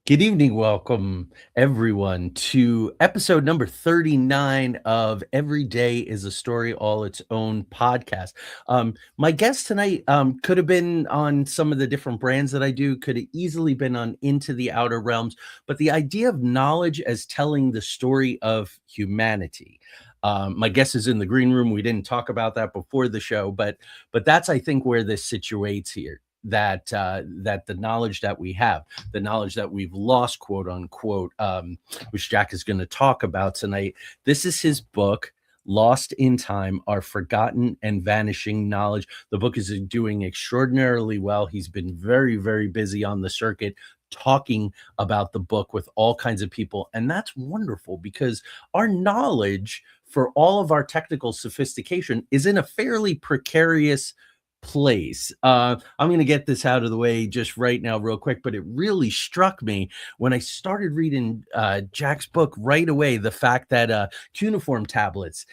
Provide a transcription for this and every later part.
Good evening. Welcome, everyone, to episode number 39 of Every Day is a Story All Its Own podcast. My guest tonight could have been on some of the different brands that I do, could have easily been on Into the Outer Realms, but the idea of knowledge as telling the story of humanity. My guest is in the green room. We didn't talk about that before the show, but that's I think where this situates here. That the knowledge that we have, the knowledge that we've lost, quote unquote, which Jack is going to talk about tonight. This is his book, Lost in Time, Our Forgotten and Vanishing Knowledge. The book is doing extraordinarily well. He's been very, very busy on the circuit talking about the book with all kinds of people. And that's wonderful because our knowledge, for all of our technical sophistication, is in a fairly precarious place. I'm going to get this out of the way just right now, real quick, but it really struck me when I started reading Jack's book right away. The fact that cuneiform tablets,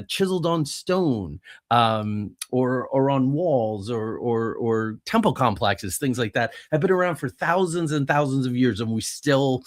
chiseled on stone, or on walls, or temple complexes, things like that, have been around for thousands and thousands of years, and we still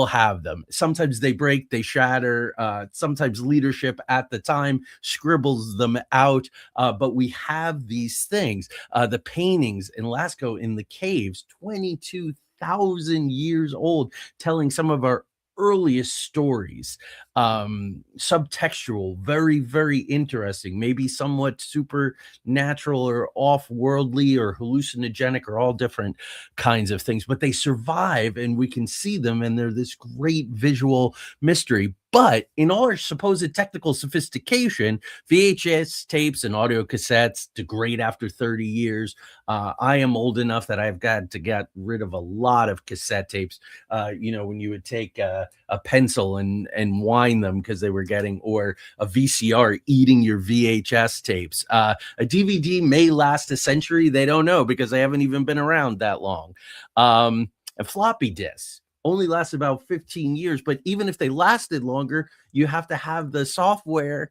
have them. Sometimes they break, they shatter. Sometimes leadership at the time scribbles them out, but we have these things. The paintings in Lascaux in the caves, 22,000 years old, telling some of our earliest stories. Subtextual, very, very interesting, maybe somewhat supernatural or off-worldly or hallucinogenic, or all different kinds of things, but they survive and we can see them, and they're this great visual mystery. But in all our supposed technical sophistication, VHS tapes and audio cassettes degrade after 30 years. I am old enough that I've got to get rid of a lot of cassette tapes. When you would take a pencil and wind them because they were getting, or a VCR eating your VHS tapes. A DVD may last a century. They don't know because they haven't even been around that long. And floppy disks only last about 15 years. But even if they lasted longer, you have to have the software.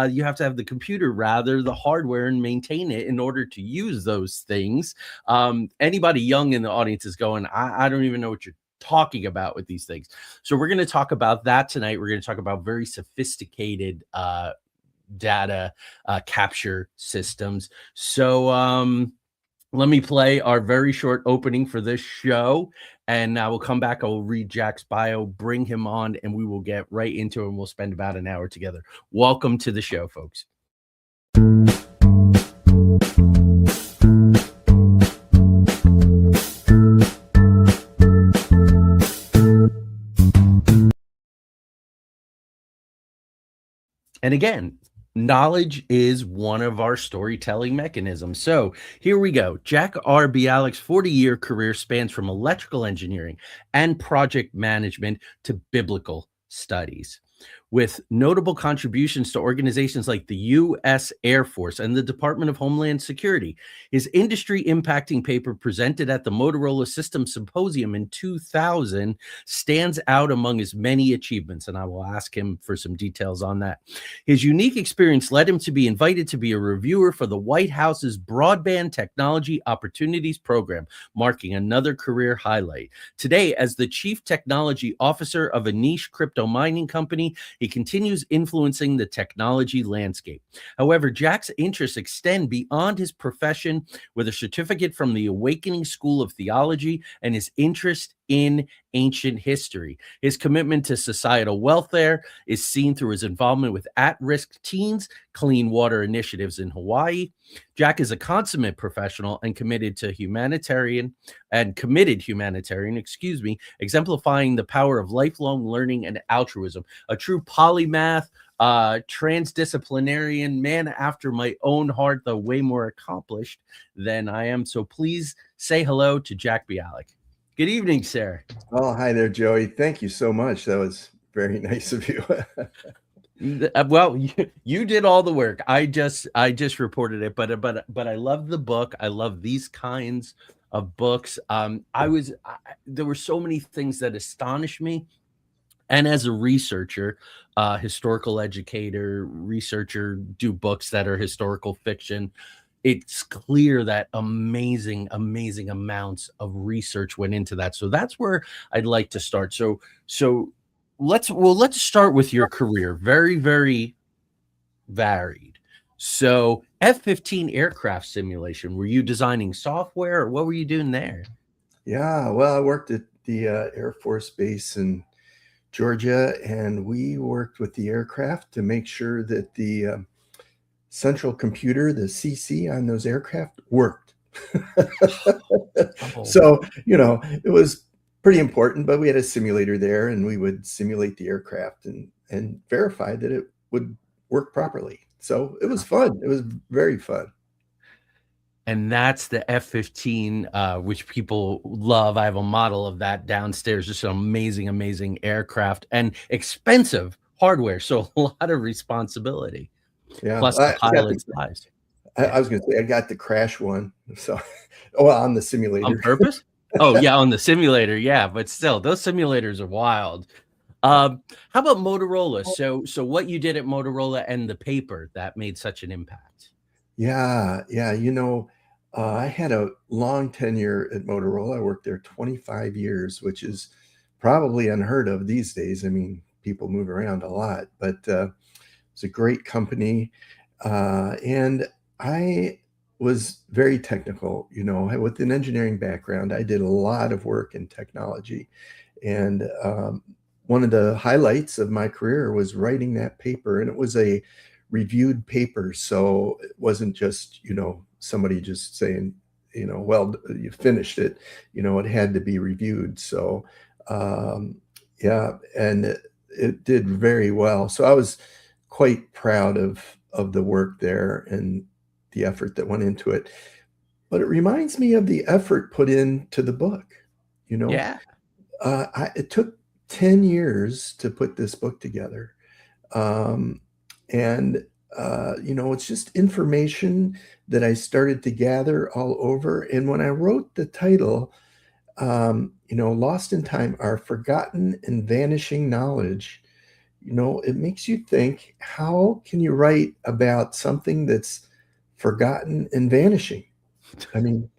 You have to have the computer, rather, the hardware, and maintain it in order to use those things. Anybody young in the audience is going, I don't even know what you're talking about with these things. So we're going to talk about that tonight. We're going to talk about very sophisticated data capture systems. So let me play our very short opening for this show, and we'll come back. I will read Jack's bio, bring him on, and we will get right into it, and we'll spend about an hour together. Welcome to the show, folks. And again, knowledge is one of our storytelling mechanisms. So here we go. Jack R. Bialik's 40-year career spans from electrical engineering and project management to biblical studies, with notable contributions to organizations like the U.S. Air Force and the Department of Homeland Security. His industry-impacting paper, presented at the Motorola Systems Symposium in 2000, stands out among his many achievements, and I will ask him for some details on that. His unique experience led him to be invited to be a reviewer for the White House's Broadband Technology Opportunities Program, marking another career highlight. Today, as the Chief Technology Officer of a niche crypto mining company, he continues influencing the technology landscape. However, Jack's interests extend beyond his profession, with a certificate from the Awakening School of Theology and his interest in ancient history. His commitment to societal welfare is seen through his involvement with at-risk teens, clean water initiatives in Hawaii. Jack is a consummate professional and committed humanitarian, exemplifying the power of lifelong learning and altruism. A true polymath, transdisciplinarian, man after my own heart, though way more accomplished than I am. So please say hello to Jack Bialik. Good evening, sir. Oh, hi there, Joey. Thank you so much. That was very nice of you. Well, you did all the work. I just reported it, but I love the book. I love these kinds of books. There were so many things that astonished me, and as a researcher, historical educator, researcher, do books that are historical fiction. it's clear that amazing amounts of research went into that. So that's where I'd like to start. So let's start with your career. Very varied. So F-15 aircraft simulation, were you designing software or what were you doing there? Yeah, well, I worked at the Air Force Base in Georgia, and we worked with the aircraft to make sure that the central computer, the CC on those aircraft, worked. Oh, So, it was pretty important, but we had a simulator there, and we would simulate the aircraft and verify that it would work properly. So it was fun. It was very fun. and that's the F-15, which people love. I have a model of that downstairs. Just an amazing aircraft and expensive hardware. So a lot of responsibility, Yeah, plus the I got the pilot's eyes. I Yeah. was gonna say I got the crash one. So, well, on the On simulator. purpose? Oh, yeah, on the simulator, yeah, but still, those simulators are wild. How about Motorola? So what you did at Motorola and the paper that made such an impact? Yeah, yeah. I had a long tenure at Motorola. I worked there 25 years, which is probably unheard of these days. I mean, people move around a lot, but it's a great company. And I was very technical, with an engineering background. I did a lot of work in technology. And one of the highlights of my career was writing that paper. And it was a reviewed paper. So it wasn't just, somebody just saying, well, you finished it. It had to be reviewed. So, yeah, and it did very well. So I was quite proud of the work there and the effort that went into it. But it reminds me of the effort put into the book. You know, Yeah. it took 10 years to put this book together. Um, and, it's just information that I started to gather all over. And when I wrote the title, Lost in Time, Our Forgotten and Vanishing Knowledge, it makes you think, how can you write about something that's forgotten and vanishing? I mean,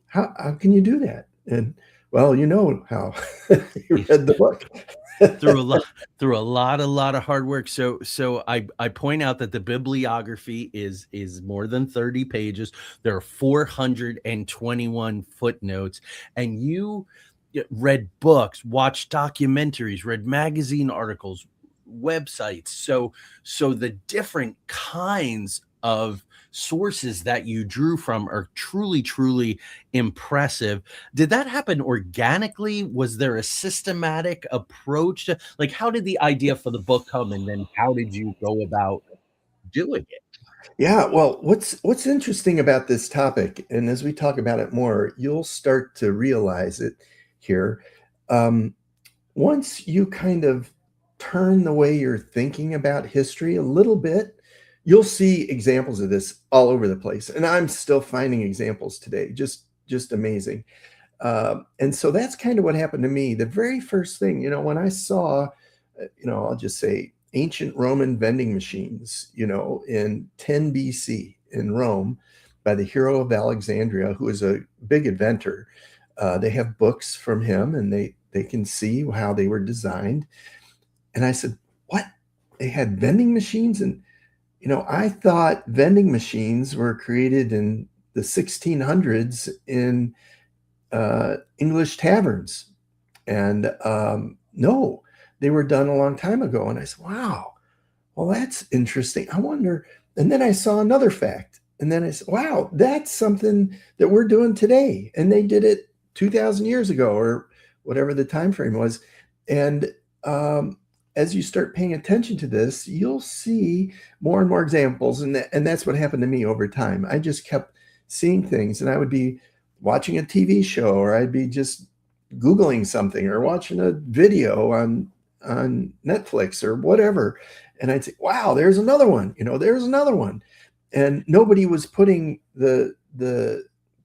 how can you do that? And well, you know how. You read the book. Through a lot through a lot of hard work. So I point out that the bibliography is more than 30 pages. There are 421 footnotes, and you read books, watched documentaries, read magazine articles, websites. So the different kinds of sources that you drew from are truly impressive. Did that happen organically? Was there a systematic approach to, like, how did the idea for the book come, and then how did you go about doing it? Yeah, well, what's interesting about this topic, and as we talk about it more, you'll start to realize it here. Um, Once you kind of turn the way you're thinking about history a little bit, you'll see examples of this all over the place. And I'm still finding examples today, just amazing. And so that's kind of what happened to me. The very first thing, when I saw, I'll just say ancient Roman vending machines, in 10 BC in Rome by the hero of Alexandria, who is a big inventor. They have books from him, and they can see how they were designed. And I said, what? They had vending machines? And, I thought vending machines were created in the 1600s in English taverns. And no, they were done a long time ago. And I said, wow, well, that's interesting. I wonder. And then I saw another fact. And then I said, wow, that's something that we're doing today. And they did it 2,000 years ago or whatever the time frame was. And as you start paying attention to this, you'll see more and more examples. And that's what happened to me over time. I just kept seeing things, and I would be watching a TV show, or I'd be just Googling something or watching a video on Netflix or whatever. And I'd say, wow, there's another one, there's another one. And nobody was putting the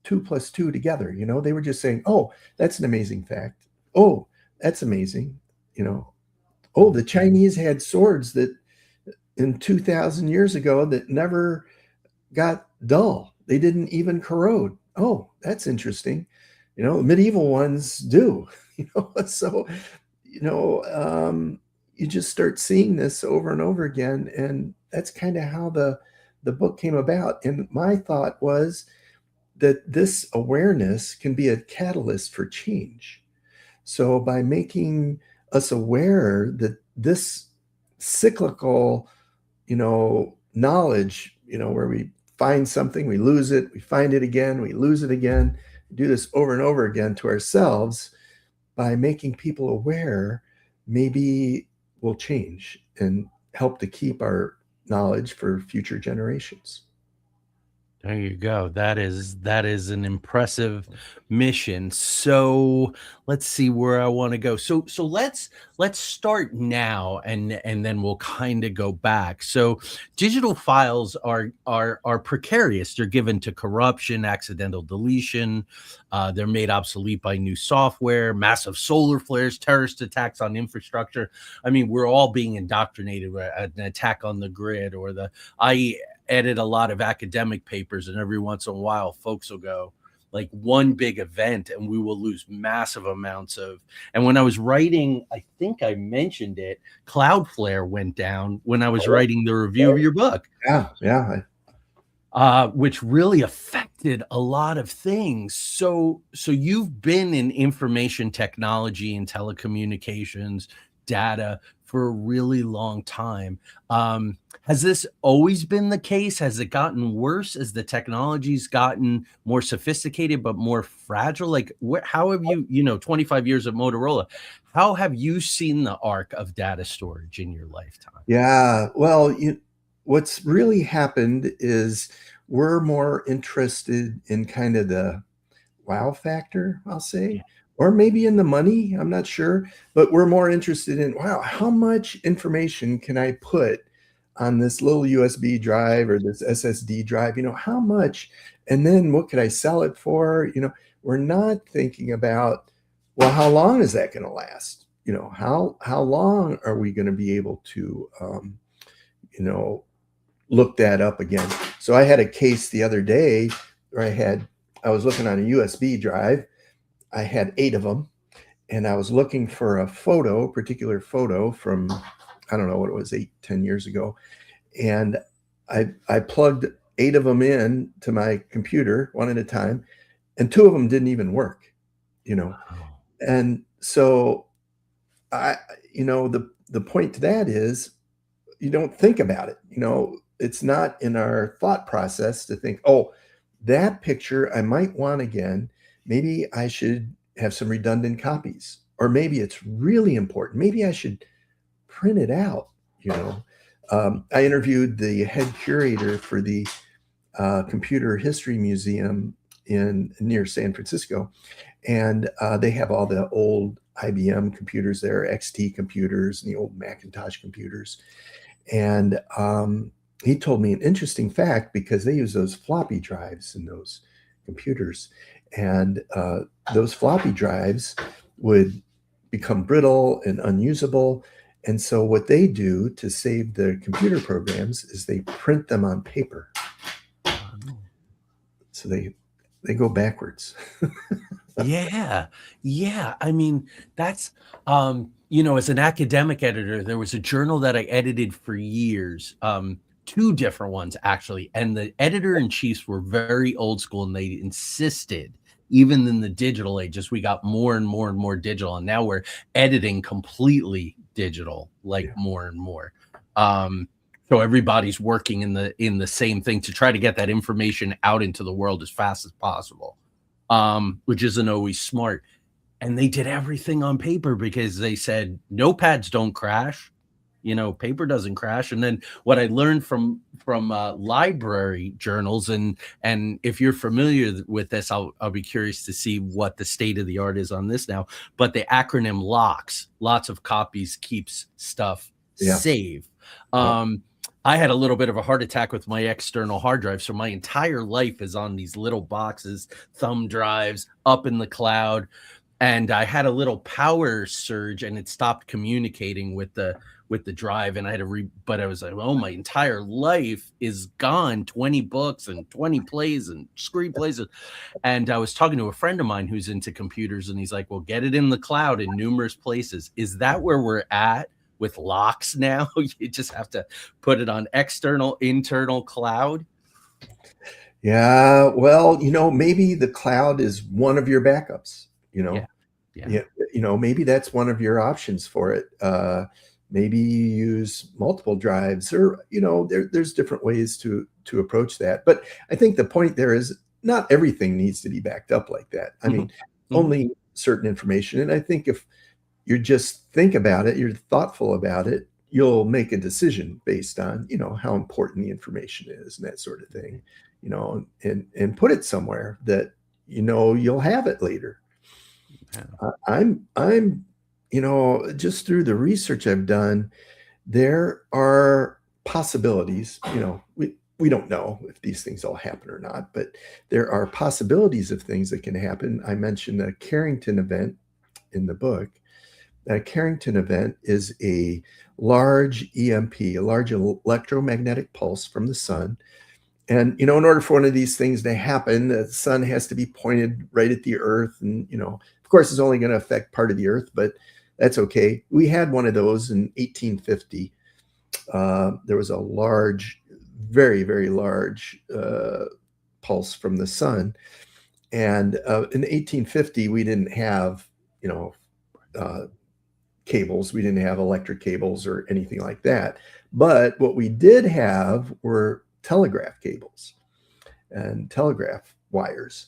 two plus two together. They were just saying, oh, that's an amazing fact. Oh, that's amazing. Oh, the Chinese had swords that in 2,000 years ago that never got dull. they didn't even corrode. Oh, that's interesting. Medieval ones do. So you know, you just start seeing this over and over again, and that's kind of how the book came about. And my thought was that this awareness can be a catalyst for change. So by making us aware that this cyclical, knowledge, where we find something, we lose it, we find it again, we lose it again, we do this over and over again to ourselves, by making people aware, maybe we'll change and help to keep our knowledge for future generations. There you go. That is an impressive mission. So let's see where I want to go. So let's start now and then we'll kind of go back. So digital files are precarious. They're given to corruption, accidental deletion. They're made obsolete by new software, massive solar flares, terrorist attacks on infrastructure. I mean, we're all being indoctrinated with an attack on the grid or the I edit a lot of academic papers, and every once in a while folks will go like one big event and we will lose massive amounts of. And when I was writing, I think I mentioned it, Cloudflare went down when I was writing the review of your book, Yeah, yeah. which really affected a lot of things. So you've been in information technology and telecommunications data for a really long time. Has this always been the case? Has it gotten worse as the technology's gotten more sophisticated but more fragile? Like, how have you, 25 years of Motorola, how have you seen the arc of data storage in your lifetime? Yeah. Well, what's really happened is we're more interested in kind of the wow factor, I'll say, Yeah. or maybe in the money. I'm not sure, but we're more interested in, wow, how much information can I put on this little USB drive or this SSD drive? How much? And then what could I sell it for? We're not thinking about, well, how long is that going to last? How long are we going to be able to, you know, look that up again? So I had a case the other day where I was looking on a USB drive. I had 8 of them, and I was looking for a particular photo from, I don't know what it was, 8, 10 years ago. And I plugged 8 of them in to my computer one at a time, and 2 of them didn't even work, you know. Wow. And so I, the point to that is, you don't think about it. It's not in our thought process to think, oh, that picture I might want again. Maybe I should have some redundant copies, or maybe it's really important. Maybe I should print it out. I interviewed the head curator for the Computer History Museum in near San Francisco, and they have all the old IBM computers there, XT computers, and the old Macintosh computers. And he told me an interesting fact, because they use those floppy drives in those computers. And those floppy drives would become brittle and unusable. And so what they do to save the computer programs is they print them on paper. Wow. So they go backwards. Yeah. Yeah. I mean, that's, as an academic editor, there was a journal that I edited for years, two different ones actually. And the editor in chiefs were very old school and they insisted, even in the digital age, as we got more and more and more digital, and now we're editing completely digital, like Yeah. more and more. So everybody's working in the same thing to try to get that information out into the world as fast as possible, which isn't always smart. And they did everything on paper because they said notepads don't crash, paper doesn't crash. And then what I learned from library journals, and if you're familiar with this, I'll be curious to see what the state of the art is on this now. But the acronym LOCKS, lots of copies, keeps stuff Yeah. safe. Yeah. Um, I had a little bit of a heart attack with my external hard drive. So my entire life is on these little boxes, thumb drives up in the cloud. And I had a little power surge and it stopped communicating with with the drive, and I had to but I was like, oh, my entire life is gone. 20 books and 20 plays and screenplays. And I was talking to a friend of mine who's into computers, and he's like, well, get it in the cloud in numerous places. Is that where we're at with locks now? You just have to put it on external, internal cloud. Yeah, well, maybe the cloud is one of your backups, you Yeah. know. Yeah. Yeah, maybe that's one of your options for it. Maybe you use multiple drives, or there's different ways to approach that. But I think the point there is not everything needs to be backed up like that. I Hmm. mean, Hmm. only certain information. And I think if you just think about it, you're thoughtful about it, you'll make a decision based on, how important the information is and that sort of thing, and put it somewhere that you'll have it later. Yeah. I'm just through the research I've done, there are possibilities. We don't know if these things all happen or not, but there are possibilities of things that can happen. I mentioned the Carrington event in the book. A Carrington event is a large EMP, a large electromagnetic pulse from the sun. And, in order for one of these things to happen, the sun has to be pointed right at the earth. And, of course, it's only going to affect part of the earth, but that's okay. We had one of those in 1850. There was a large, very, very large pulse from the sun. And in 1850, we didn't have, uh, cables. We didn't have electric cables or anything like that. But what we did have were telegraph cables and telegraph wires.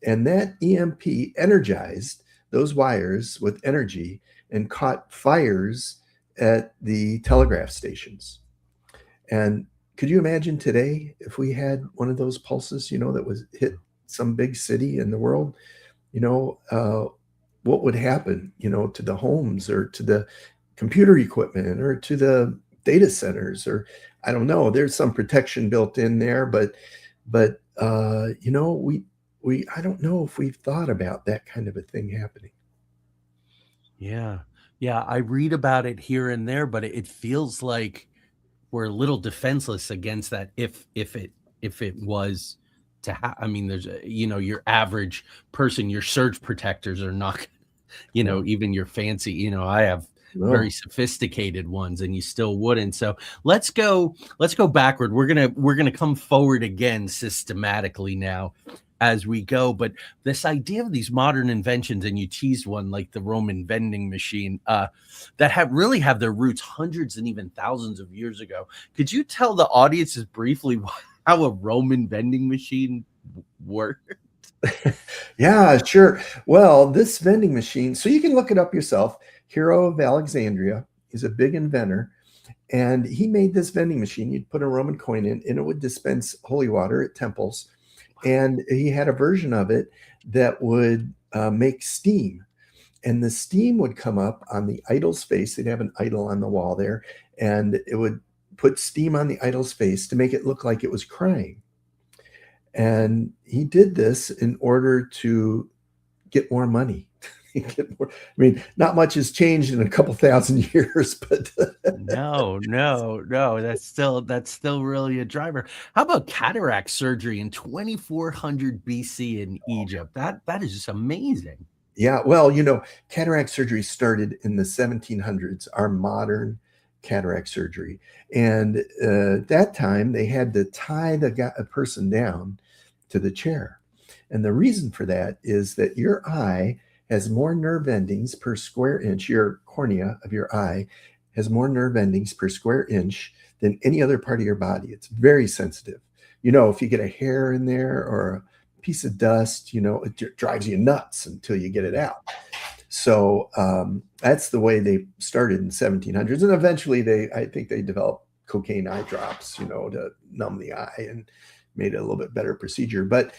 And that EMP energized those wires with energy and caught fires at the telegraph stations. And could you imagine today if we had one of those pulses, that was hit some big city in the world, you know, uh, what would happen, to the homes or to the computer equipment or to the data centers, or I don't know. There's some protection built in there, but we I don't know if we've thought about that kind of a thing happening. Yeah. Yeah. I read about it here and there, but it feels like we're a little defenseless against that if it was to I mean, there's your average person, your surge protectors are not, No, even your fancy, I have very no. sophisticated ones and you still wouldn't. So let's go backward. We're gonna come forward again systematically now as we go. But this idea of these modern inventions, and you teased one like the Roman vending machine, that have their roots hundreds and even thousands of years ago. Could you tell the audiences briefly how a Roman vending machine worked? Yeah, sure. Well, this vending machine, so you can look it up yourself. Hero of Alexandria is a big inventor, and he made this vending machine. You'd put a Roman coin in, and it would dispense holy water at temples. And he had a version of it that would make steam, and the steam would come up on the idol's face. They'd have an idol on the wall there, and it would put steam on the idol's face to make it look like it was crying. And he did this in order to get more money. Get more, I mean, not much has changed in a couple thousand years, but No, no, no, that's still really a driver. How about cataract surgery in 2400 BC in Egypt? That is just amazing. yeah, well, cataract surgery started in the 1700s, our modern cataract surgery. And at that time, they had to tie a person down to the chair. And the reason for that is that your eye has more nerve endings per square inch. Your cornea of your eye has more nerve endings per square inch than any other part of your body. It's very sensitive. If you get a hair in there or a piece of dust, it drives you nuts until you get it out. So that's the way they started in 1700s, and eventually I think they developed cocaine eye drops, to numb the eye and made it a little bit better procedure. But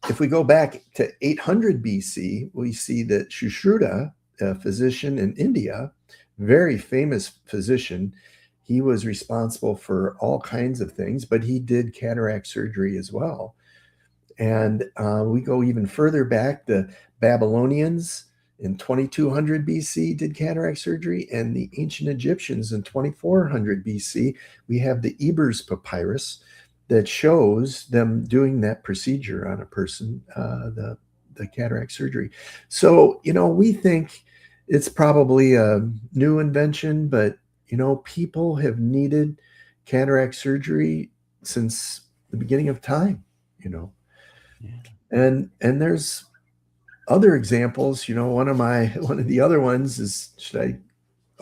if we go back to 800 BC, we see that Shushruta, a physician in India, very famous physician, he was responsible for all kinds of things, but he did cataract surgery as well. And we go even further back, the Babylonians in 2200 BC did cataract surgery, and the ancient Egyptians in 2400 BC. We have the Ebers papyrus that shows them doing that procedure on a person, the cataract surgery. So, we think it's probably a new invention, but, people have needed cataract surgery since the beginning of time, you know. Yeah. And there's other examples. One of the other ones is, should I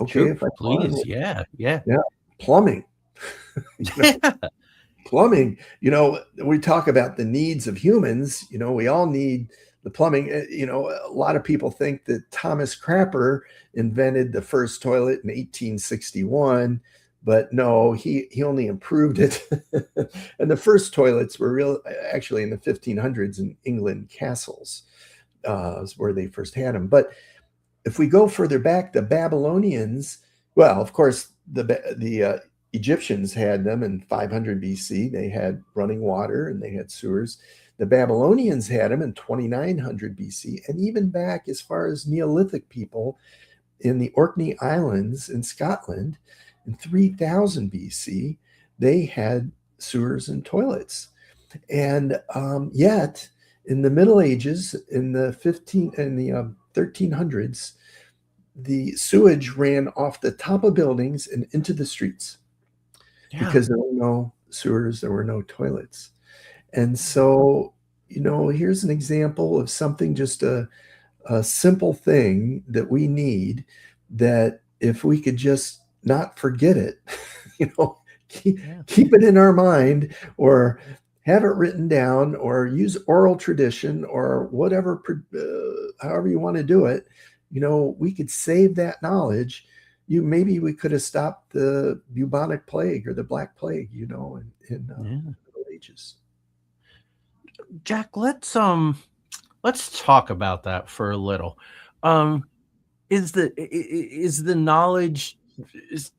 okay Sure, if I go on? please. Yeah, yeah. Yeah, plumbing. You know, Yeah, plumbing. We talk about the needs of humans. We all need the plumbing. A lot of people think that Thomas Crapper invented the first toilet in 1861, but no, he only improved it. And the first toilets were actually in the 1500s in England castles, is where they first had them. But if we go further back, the Babylonians, well, of course, the Egyptians had them in 500 BC. They had running water and they had sewers. The Babylonians had them in 2900 BC, and even back as far as Neolithic people in the Orkney Islands in Scotland in 3000 BC, they had sewers and toilets. And yet, in the Middle Ages, in the 1300s, the sewage ran off the top of buildings and into the streets yeah, because there were no sewers, there were no toilets. And so, here's an example of something, just a simple thing that we need, that if we could just not forget it, you know, keep, yeah. keep it in our mind, or have it written down, or use oral tradition, or whatever, however you want to do it. We could save that knowledge. Maybe we could have stopped the bubonic plague or the Black Plague, in Yeah. the Middle Ages. Jack, let's talk about that for a little. Um, is the knowledge is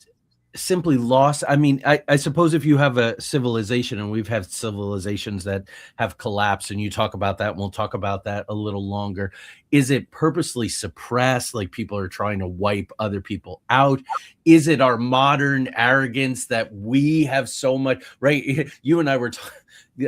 simply lost? I mean, I suppose if you have a civilization, and we've had civilizations that have collapsed, and you talk about that, and we'll talk about that a little longer. Is it purposely suppressed, like people are trying to wipe other people out? Is it our modern arrogance that we have so much, right? You and I were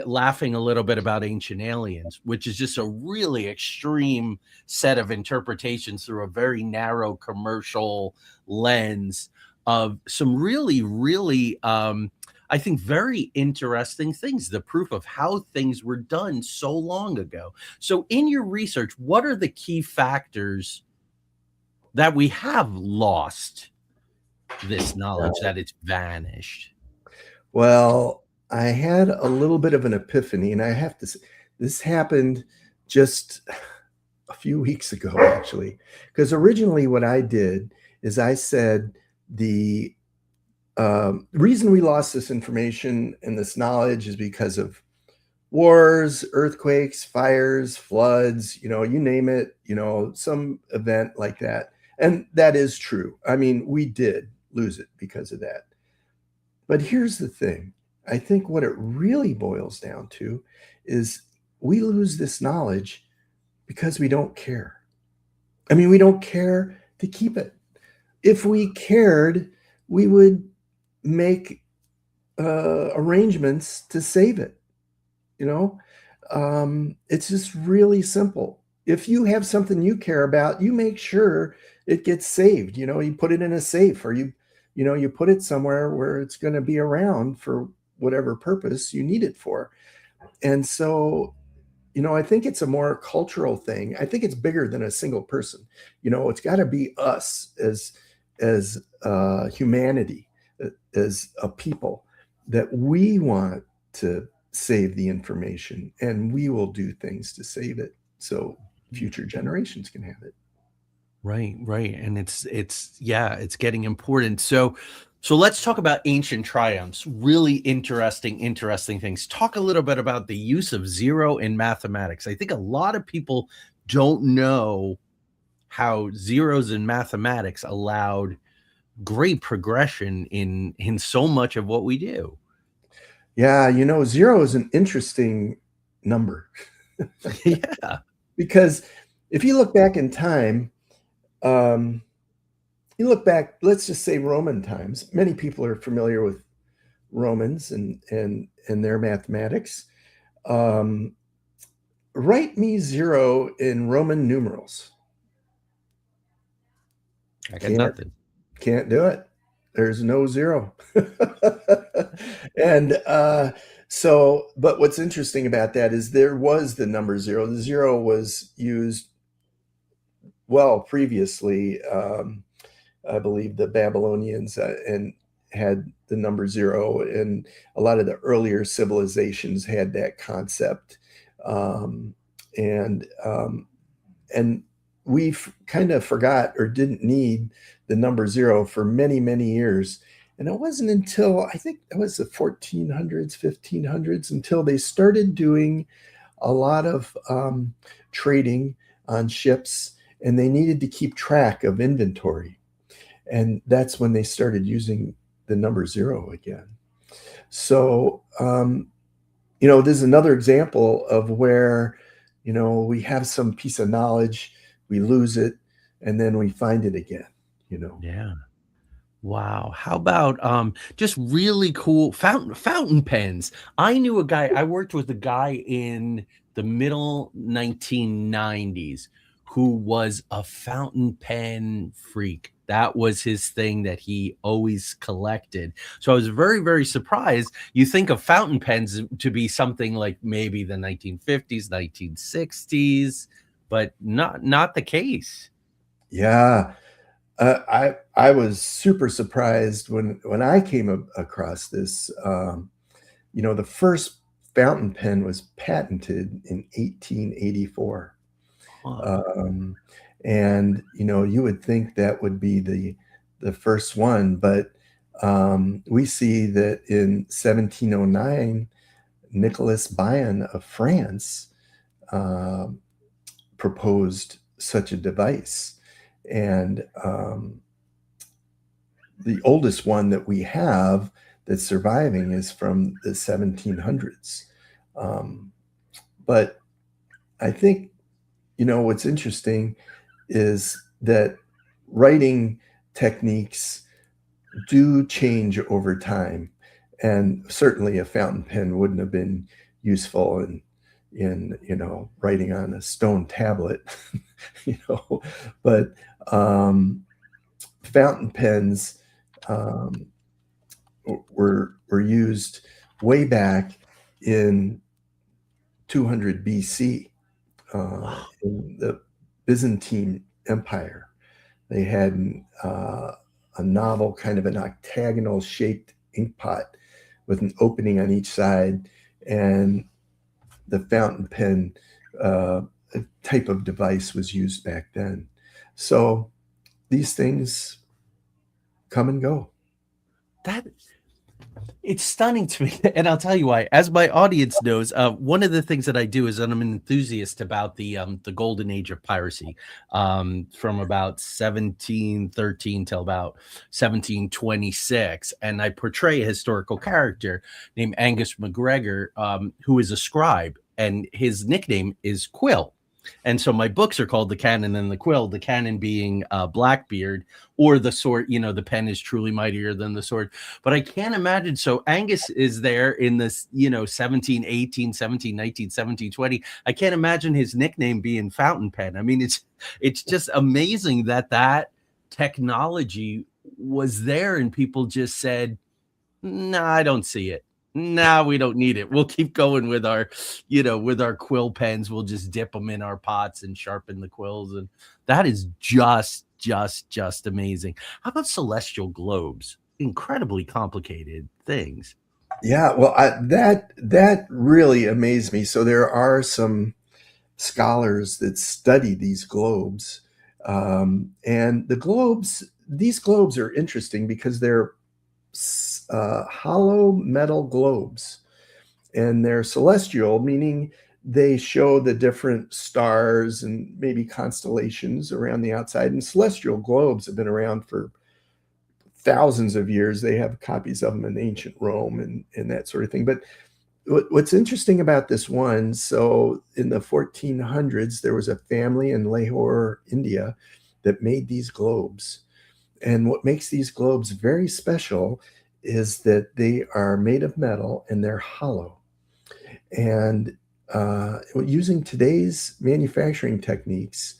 laughing a little bit about Ancient Aliens, which is just a really extreme set of interpretations through a very narrow commercial lens of some really, really, I think, very interesting things, the proof of how things were done so long ago. So, in your research, what are the key factors that we have lost this knowledge, that it's vanished? Well, I had a little bit of an epiphany, and I have to say, this happened just a few weeks ago, actually. Because originally, what I did is I said the reason we lost this information and this knowledge is because of wars, earthquakes, fires, floods, you name it, some event like that. And that is true. I mean, we did lose it because of that. But here's the thing. I think what it really boils down to is we lose this knowledge because we don't care. I mean, we don't care to keep it. If we cared, we would make arrangements to save it. It's just really simple. If you have something you care about, you make sure it gets saved. You put it in a safe, or you put it somewhere where it's going to be around for whatever purpose you need it for. And so, I think it's a more cultural thing. I think it's bigger than a single person. It's got to be us as humanity, as a people, that we want to save the information, and we will do things to save it so future generations can have it. Right, right, and it's yeah, it's getting important. So let's talk about ancient triumphs. Really interesting things. Talk a little bit about the use of zero in mathematics. I think a lot of people don't know how zeros in mathematics allowed great progression in so much of what we do. Yeah, zero is an interesting number Yeah. because if you look back in time, um, you look back, let's just say Roman times. Many people are familiar with Romans and their mathematics. Um, Write me zero in Roman numerals. I got Can't nothing. can't do it. There's no zero. And so, but what's interesting about that is there was the number zero. The zero was used well previously. I believe the Babylonians and had the number zero, and a lot of the earlier civilizations had that concept. Um, and and we kind of forgot or didn't need the number zero for many, many years. And it wasn't until I think it was the 1400s, 1500s, until they started doing a lot of trading on ships, and they needed to keep track of inventory. And that's when they started using the number zero again. So, this is another example of where, we have some piece of knowledge, we lose it, and then we find it again. Yeah. Wow. How about just really cool fountain pens? I knew a guy, I worked with a guy in the middle 1990s who was a fountain pen freak. That was his thing that he always collected. So I was very, very surprised. You think of fountain pens to be something like maybe the 1950s, 1960s, but not the case. Yeah. I was super surprised when I came across this. The first fountain pen was patented in 1884. Huh. Um, and you would think that would be the first one, but we see that in 1709, Nicholas Bion of France uh, proposed such a device, and the oldest one that we have that's surviving is from the 1700s. Um, but I think what's interesting is that writing techniques do change over time, and certainly a fountain pen wouldn't have been useful in writing on a stone tablet, you know, but fountain pens um, were used way back in 200 BC Wow. in the Byzantine Empire. They had a novel, kind of an octagonal shaped ink pot with an opening on each side, and the fountain pen uh, type of device was used back then. So these things come and go. That It's stunning to me, and I'll tell you why. As my audience knows, one of the things that I do is that I'm an enthusiast about the golden age of piracy, from about 1713 till about 1726, and I portray a historical character named Angus MacGregor, who is a scribe, and his nickname is Quill. And so my books are called The Cannon and the Quill, the cannon being Blackbeard, or the sword, the pen is truly mightier than the sword. But I can't imagine. So Angus is there in this, 1718, 1719, 1720. I can't imagine his nickname being Fountain Pen. I mean, it's just amazing that technology was there and people just said, "No, I don't see it. No, we don't need it. We'll keep going with our quill pens. We'll just dip them in our pots and sharpen the quills." And that is just amazing. How about celestial globes? Incredibly complicated things. Yeah, well, that really amazed me. So there are some scholars that study these globes, and these globes are interesting because they're hollow metal globes, and they're celestial, meaning they show the different stars and maybe constellations around the outside. And celestial globes have been around for thousands of years. They have copies of them in ancient Rome and that sort of thing. But what's interesting about this one, so in the 1400s, there was a family in Lahore, India, that made these globes. And what makes these globes very special is that they are made of metal and they're hollow. And using today's manufacturing techniques,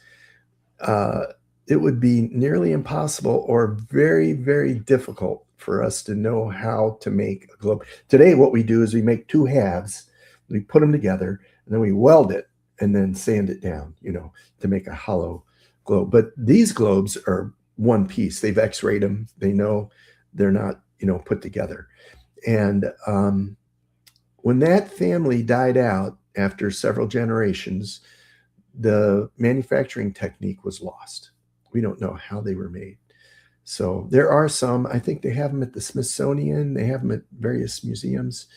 uh, it would be nearly impossible or very, very difficult for us to know how to make a globe. Today, what we do is we make two halves, we put them together, and then we weld it and then sand it down, to make a hollow globe. But these globes are one piece. They've x-rayed them. They know they're not, put together. And when that family died out after several generations, the manufacturing technique was lost. We don't know how they were made. So there are some, I think they have them at the Smithsonian, they have them at various museums.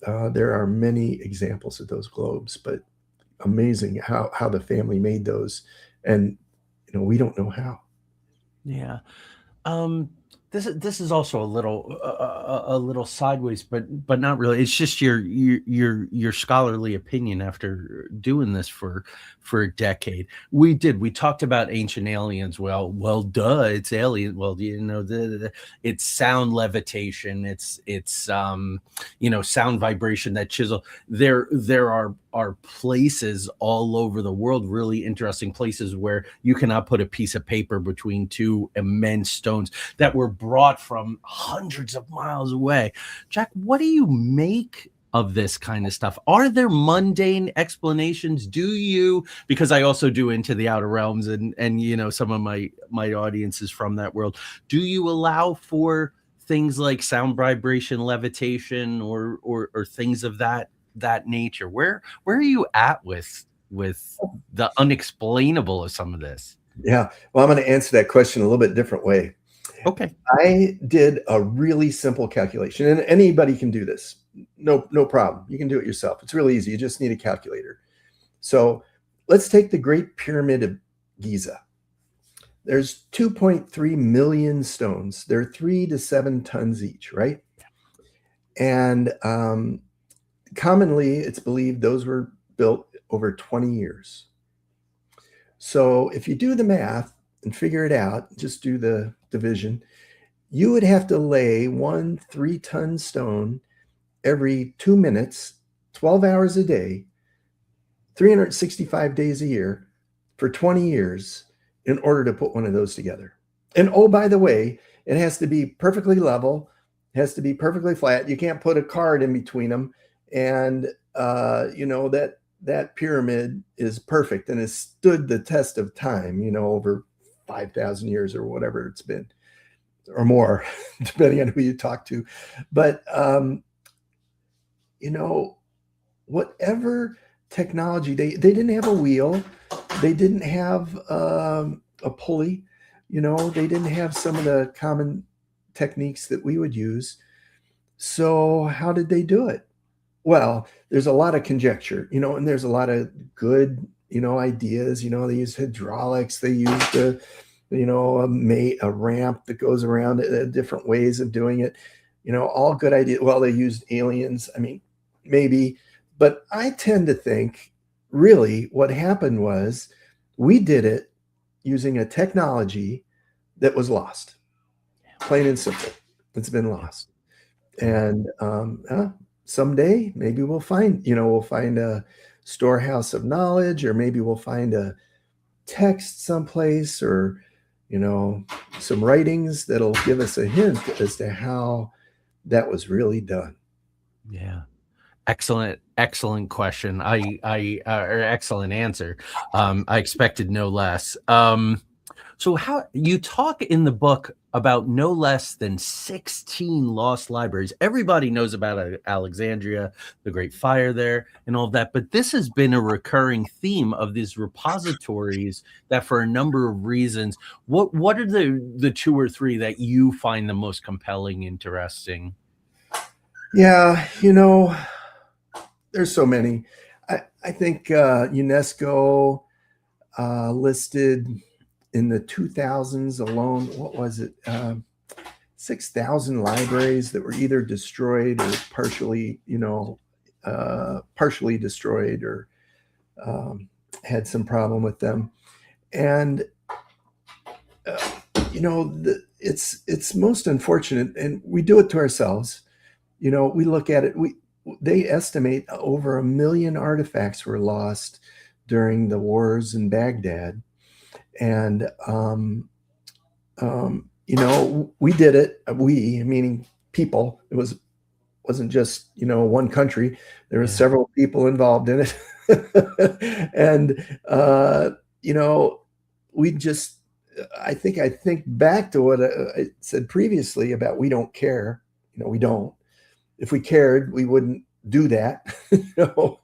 There are many examples of those globes, but amazing how the family made those. And, we don't know how. Yeah. Um, this is also a little sideways, but not really. It's just your scholarly opinion after doing this for a decade. We talked about ancient aliens. Well, duh, it's alien. Well, it's sound levitation. It's sound vibration that chisel. There are places all over the world, really interesting places where you cannot put a piece of paper between two immense stones that were brought from hundreds of miles away. Jack, what do you make of this kind of stuff? Are there mundane explanations? Because I also do Into the Outer Realms, and some of my audience is from that world. Do you allow for things like sound vibration, levitation, or things of that nature? Where are you at with the unexplainable of some of this? Yeah. Well, I'm going to answer that question a little bit different way. Okay. I did a really simple calculation, and anybody can do this. No problem. You can do it yourself. It's really easy. You just need a calculator. So let's take the Great Pyramid of Giza. There's 2.3 million stones. They're 3 to 7 tons each, right? And commonly, it's believed those were built over 20 years. So if you do the math and figure it out, just do the division, you would have to lay 1 3-ton stone every 2 minutes, 12 hours a day, 365 days a year for 20 years in order to put one of those together. And oh, by the way, it has to be perfectly level, it has to be perfectly flat. You can't put a card in between them. And, that pyramid is perfect and has stood the test of time, over 5,000 years or whatever it's been, or more, depending on who you talk to. But, whatever technology, they didn't have a wheel, they didn't have a pulley, they didn't have some of the common techniques that we would use. So how did they do it? Well, there's a lot of conjecture, and there's a lot of good, ideas. They use hydraulics, they use a ramp that goes around, different ways of doing it. All good ideas. Well, they used aliens. I mean, maybe, but I tend to think really what happened was we did it using a technology that was lost, plain and simple. It's been lost. And someday maybe we'll find a storehouse of knowledge, or maybe we'll find a text someplace, or some writings that'll give us a hint as to how that was really done. Yeah. Excellent question. Or excellent answer. I expected no less. So how you talk in the book about no less than 16 lost libraries. Everybody knows about Alexandria, the Great Fire there, and all of that. But this has been a recurring theme of these repositories that, for a number of reasons, what are the two or three that you find the most compelling, interesting? Yeah, there's so many. I think UNESCO listed in the 2000s alone, what was it? 6,000 libraries that were either destroyed or partially destroyed, or had some problem with them. And it's most unfortunate, and we do it to ourselves. We look at it. They estimate over 1 million artifacts were lost during the wars in Baghdad, and we did it. We, meaning people. Wasn't just one country. There were Yeah. several people involved in it, and we just. I think back to what I said previously about we don't care. We don't. If we cared, we wouldn't do that. you know?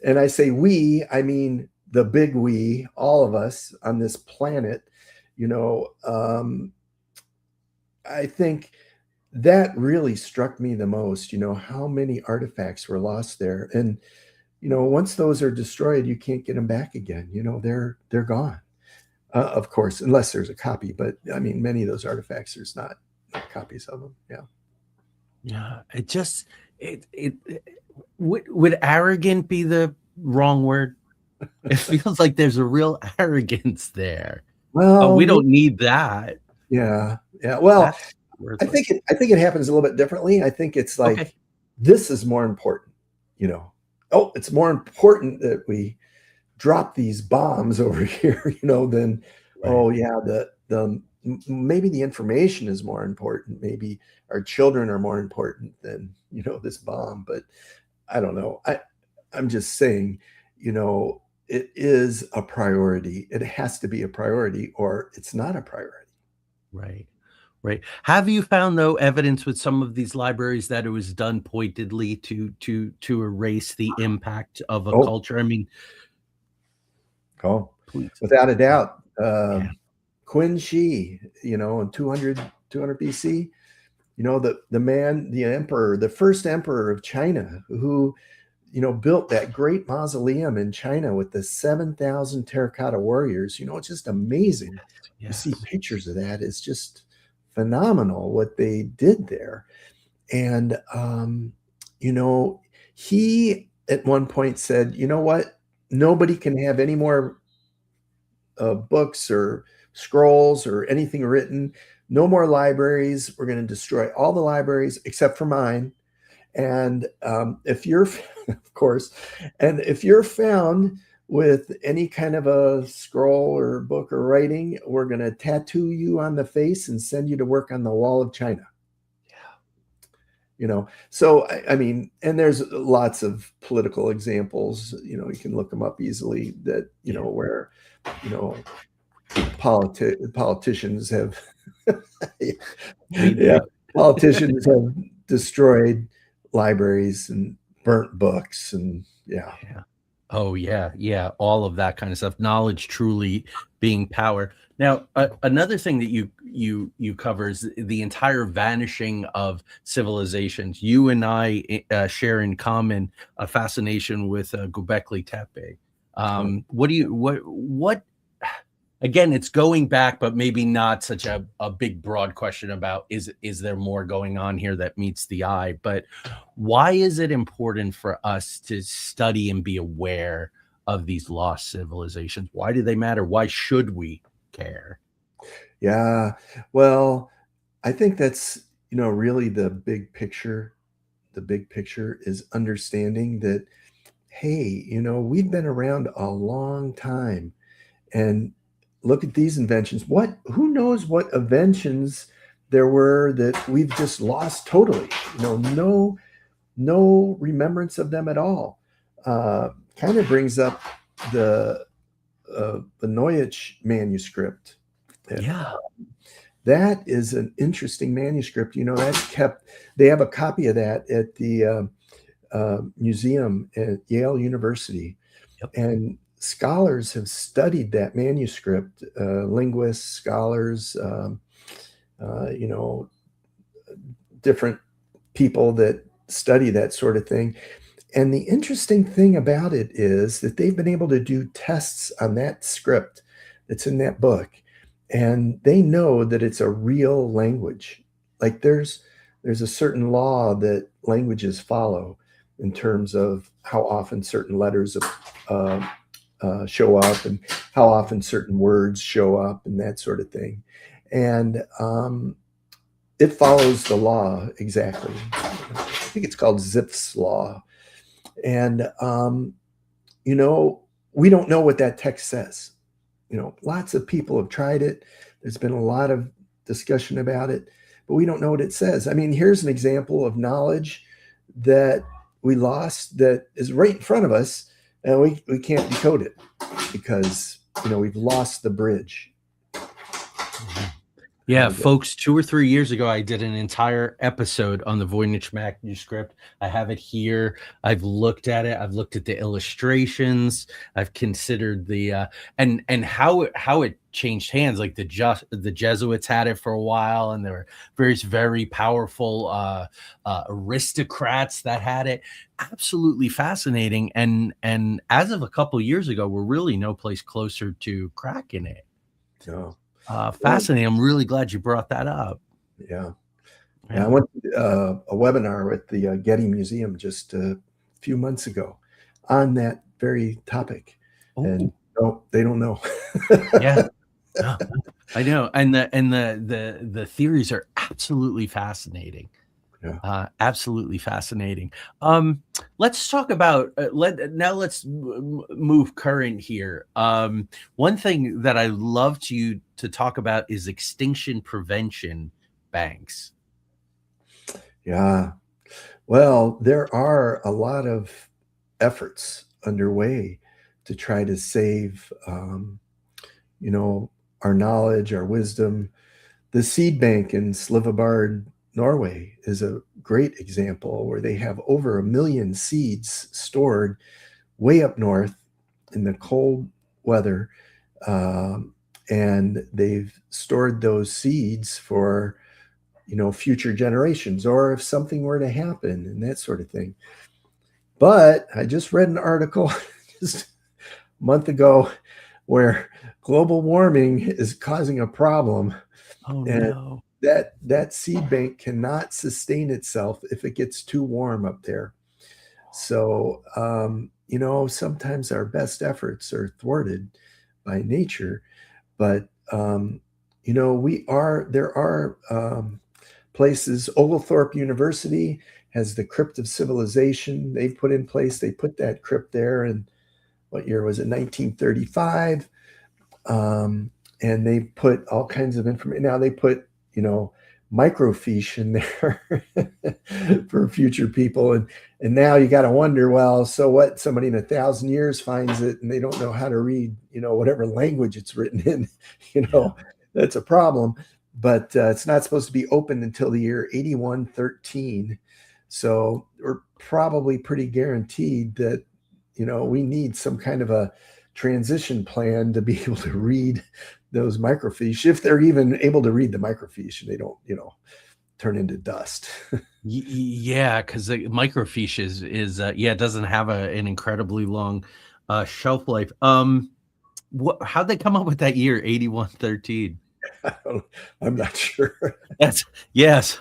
And I say we, I mean the big we, all of us on this planet. You know, I think that really struck me the most. How many artifacts were lost there, and once those are destroyed, you can't get them back again. They're gone. Of course, unless there's a copy. But I mean, many of those artifacts, there's not copies of them. Yeah. Yeah. It just it would arrogant be the wrong word? It feels like there's a real arrogance there. Oh, Well, we don't need that. yeah, yeah. Well, That's I worthless. think it happens a little bit differently. I think it's Okay. like this is more important. You know, oh, it's more important that we drop these bombs over here. Than Right. oh yeah, maybe the information is more important. Maybe our children are more important than this bomb. But I don't know. I'm just saying. It is a priority. It has to be a priority, or it's not a priority. Right. Right. Have you found, though, evidence with some of these libraries that it was done pointedly to erase the impact of a Oh, culture? I mean, oh, please. without a Yeah. doubt. Yeah. Qin Shi, in 200 BC, the man, the emperor, the first emperor of China, who, built that great mausoleum in China with the 7,000 terracotta warriors. It's just amazing. You see Yes. pictures of that. It's just phenomenal what they did there. And, he at one point said, you know what? Nobody can have any more books or scrolls or anything written. No more libraries. We're going to destroy all the libraries except for mine. And if you're, of course, and if you're found with any kind of a scroll or book or writing, we're going to tattoo you on the face and send you to work on the wall of China. So I mean, and there's lots of political examples. You can look them up easily. That Yeah. where you know politicians have Made yeah, the politicians have destroyed libraries and burnt books, and yeah. Yeah. Oh, yeah, yeah, all of that kind of stuff. Knowledge truly being power. Now, another thing that you cover is the entire vanishing of civilizations. You and I share in common a fascination with Göbekli Tepe. Oh, What do you what again, it's going back, but maybe not such a big broad question about is there more going on here that meets the eye? But why is it important for us to study and be aware of these lost civilizations? Why do they matter? Why should we care? yeah. Well, I think that's really the big picture. The big picture is understanding that, hey, we've been around a long time, and look at these inventions. Who knows what inventions there were that we've just lost totally? No remembrance of them at all. Kind of brings up the Neulich manuscript. Yeah. That is an interesting manuscript. That's kept. They have a copy of that at the museum at Yale University, Yep. and scholars have studied that manuscript. Linguists, scholars, you know, different people that study that sort of thing. And the interesting thing about it is that they've been able to do tests on that script that's in that book, and they know that it's a real language. Like there's a certain law that languages follow in terms of how often certain letters show up and how often certain words show up and that sort of thing. And it follows the law exactly. I think it's called Zipf's law. And, you know, we don't know what that text says. Lots of people have tried it. There's been a lot of discussion about it, but we don't know what it says. I mean, here's an example of knowledge that we lost that is right in front of us, and we can't decode it because, we've lost the bridge. Yeah, folks, 2 or 3 years ago, I did an entire episode on the Voynich manuscript. I have it here. I've looked at it. I've looked at the illustrations. I've considered and how it changed hands. Like the Jesuits had it for a while, and there were various very powerful aristocrats that had it. Absolutely fascinating. And as of a couple years ago, we're really no place closer to cracking it. No. Fascinating. I'm really glad you brought that up. Yeah. Yeah, I went to a webinar at the Getty Museum just a few months ago on that very topic, and no, they don't know. Yeah, no, I know, and the theories are absolutely fascinating. Yeah. Absolutely fascinating. Let's talk about let's move current here. One thing that I love to talk about is extinction prevention banks. Yeah. Well, there are a lot of efforts underway to try to save, our knowledge, our wisdom. The seed bank in Slivabard, Norway, is a great example where they have over 1 million seeds stored way up north in the cold weather, and they've stored those seeds for future generations, or if something were to happen and that sort of thing. But I just read an article just a month ago where global warming is causing a problem. Oh And no. that seed bank cannot sustain itself if it gets too warm up there. So, sometimes our best efforts are thwarted by nature, but there are places. Oglethorpe University has the Crypt of Civilization they've put in place. They put that crypt there in, what year was it, 1935? And they put all kinds of information. Now they put, microfiche in there for future people. And now you got to wonder, well, so what? Somebody in 1,000 years finds it and they don't know how to read, whatever language it's written in, that's a problem. But it's not supposed to be open until the year 8113. So we're probably pretty guaranteed that, we need some kind of a transition plan to be able to read those microfiche, if they're even able to read the microfiche and they don't, turn into dust. Yeah, because the microfiche is it doesn't have an incredibly long shelf life. How'd they come up with that year 8113? I'm not sure. That's yes.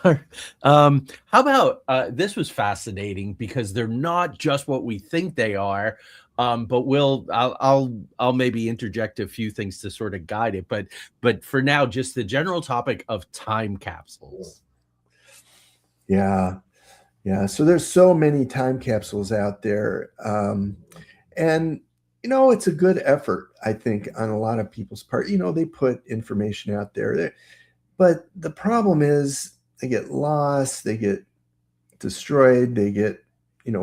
How about this was fascinating because they're not just what we think they are. But I'll maybe interject a few things to sort of guide it. But for now, just the general topic of time capsules. Yeah. Yeah. So there's so many time capsules out there. And it's a good effort, I think, on a lot of people's part. They put information out there. But the problem is they get lost, they get destroyed, they get,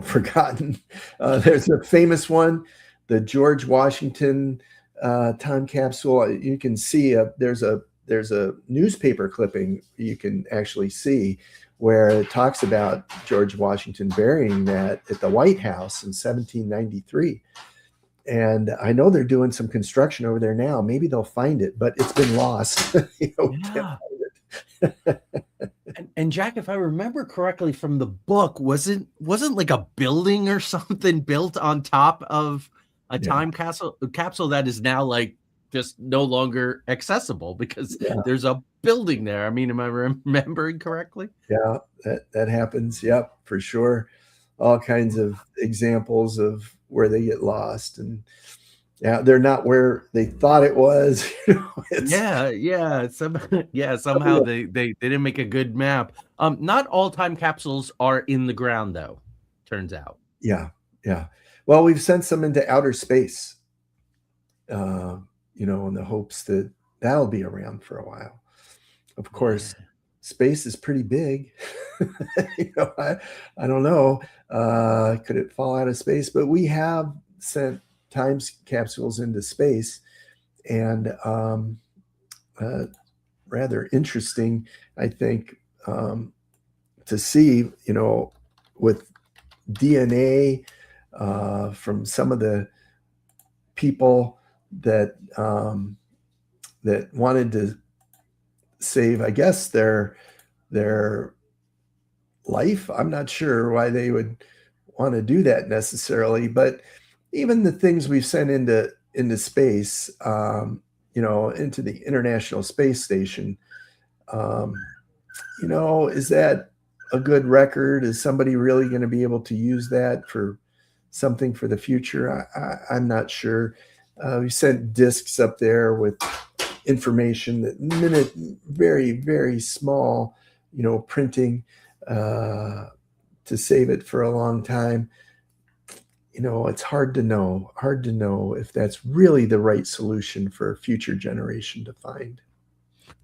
forgotten. There's a famous one, the George Washington time capsule. You can see there's a newspaper clipping you can actually see where it talks about George Washington burying that at the White House in 1793. And I know they're doing some construction over there now. Maybe they'll find it, but it's been lost. We can't find it. And Jack, if I remember correctly from the book, wasn't like a building or something built on top of a time capsule that is now like just no longer accessible because there's a building there. I mean, am I remembering correctly? Yeah, that happens. Yep, for sure. All kinds of examples of where they get lost. And Yeah, they're not where they thought it was. It's Yeah, yeah, yeah, somehow they didn't make a good map. Not all time capsules are in the ground though, turns out. yeah, yeah. Well, we've sent some into outer space, uh, in the hopes that that'll be around for a while. Of course, Yeah. space is pretty big. I don't know. Could it fall out of space? But we have sent time capsules into space, and uh, rather interesting, I think, to see, with DNA from some of the people that wanted to save, I guess, their life. I'm not sure why they would want to do that necessarily, but even the things we've sent into space, into the International Space Station, um, is that a good record? Is somebody really going to be able to use that for something for the future? I'm not sure. We sent discs up there with information that very, very small, printing uh, to save it for a long time. It's hard to know if that's really the right solution for a future generation to find.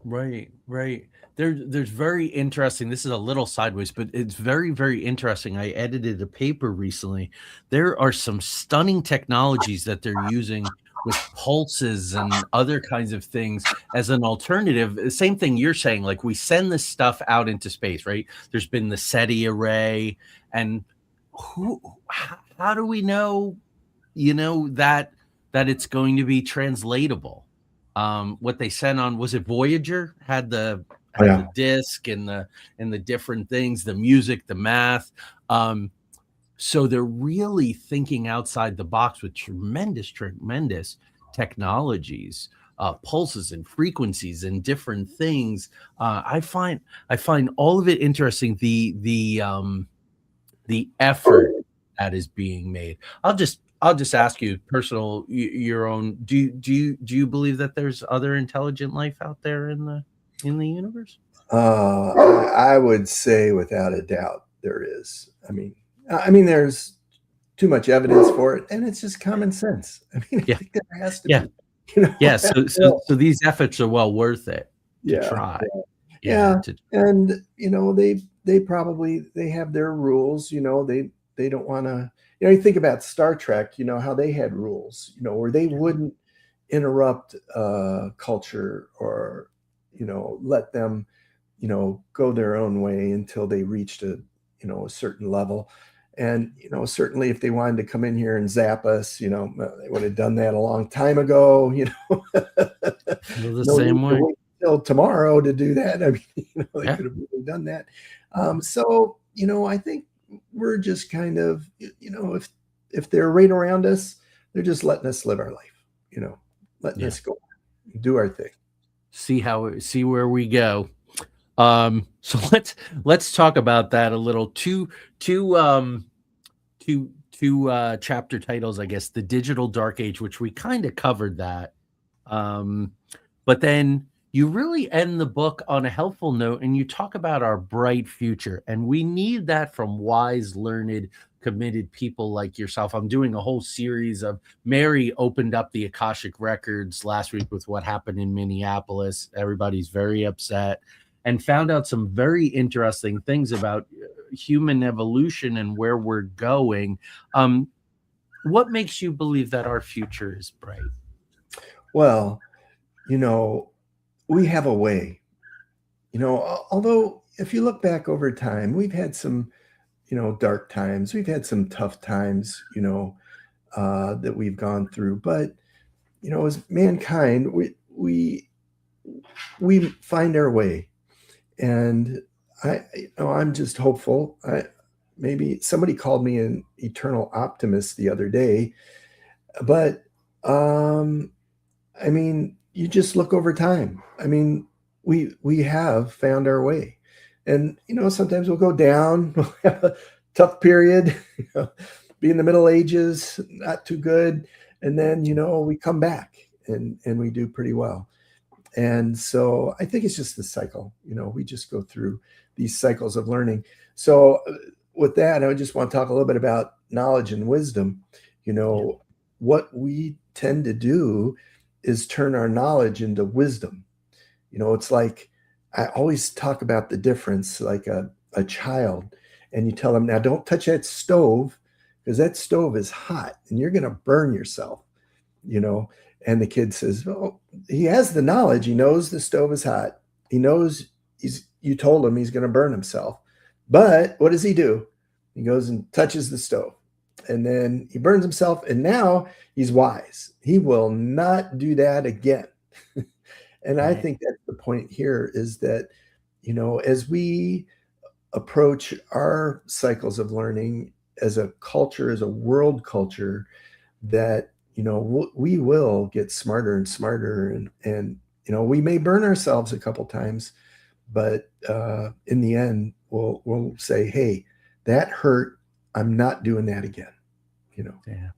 Right, right. There's very interesting, this is a little sideways, but it's very, very interesting. I edited a paper recently. There are some stunning technologies that they're using with pulses and other kinds of things as an alternative. Same thing you're saying, like we send this stuff out into space, right? There's been the SETI array, and how do we know, that it's going to be translatable? What they sent on, was it Voyager? Oh, Had the yeah. disc and the different things, the music, the math. Um, so they're really thinking outside the box with tremendous, tremendous technologies, pulses and frequencies and different things. I find all of it interesting. The effort that is being made. I'll just ask you personal, your own. Do you believe that there's other intelligent life out there in the universe? I would say without a doubt there is. I mean, there's too much evidence for it, and it's just common sense. I mean, I Yeah, think there has to yeah, be. yeah. After all. So these efforts are well worth it to Yeah, try. Yeah, yeah, to and they have their rules. They don't want to. You think about Star Trek. How they had rules. Where they wouldn't interrupt culture or let them go their own way until they reached a certain level. And certainly if they wanted to come in here and zap us, they would have done that a long time ago. feel the No need same to way. wait till tomorrow to do that. I mean, they Yeah, could have really done that. So I think we're just kind of, if they're right around us, they're just letting us live our life, letting yeah. us go do our thing. See where we go. So let's talk about that a little. Two chapter titles, I guess. The Digital Dark Age, which we kind of covered that. Um, but then you really end the book on a helpful note and you talk about our bright future. And we need that from wise, learned, committed people like yourself. I'm doing a whole series of Mary opened up the Akashic records last week with what happened in Minneapolis. Everybody's very upset and found out some very interesting things about human evolution and where we're going. What makes you believe that our future is bright? Well, you know, we have a way, although if you look back over time, we've had some, dark times, we've had some tough times, that we've gone through. But, as mankind, we find our way. And I'm just hopeful. Maybe somebody called me an eternal optimist the other day, but um, I mean, you just look over time. I mean, we have found our way, and sometimes we'll go down. We'll have a tough period. Be in the Middle Ages, not too good. and then we come back and we do pretty well. And so I think it's just the cycle. We just go through these cycles of learning. So with that, I just want to talk a little bit about knowledge and wisdom. You Yeah. know, what we tend to do is turn our knowledge into wisdom. It's like I always talk about the difference, like a child, and you tell them, now don't touch that stove because that stove is hot and you're going to burn yourself, you know. And the kid says, well, he has the knowledge. He knows the stove is hot. He knows you told him he's going to burn himself. But what does he do? He goes and touches the stove and then he burns himself. And now he's wise. He will not do that again. And I Right. think that's the point here is that, as we approach our cycles of learning as a culture, as a world culture, that we will get smarter and smarter, and we may burn ourselves a couple times, but in the end we'll say, hey, that hurt, I'm not doing that again. you know Yeah.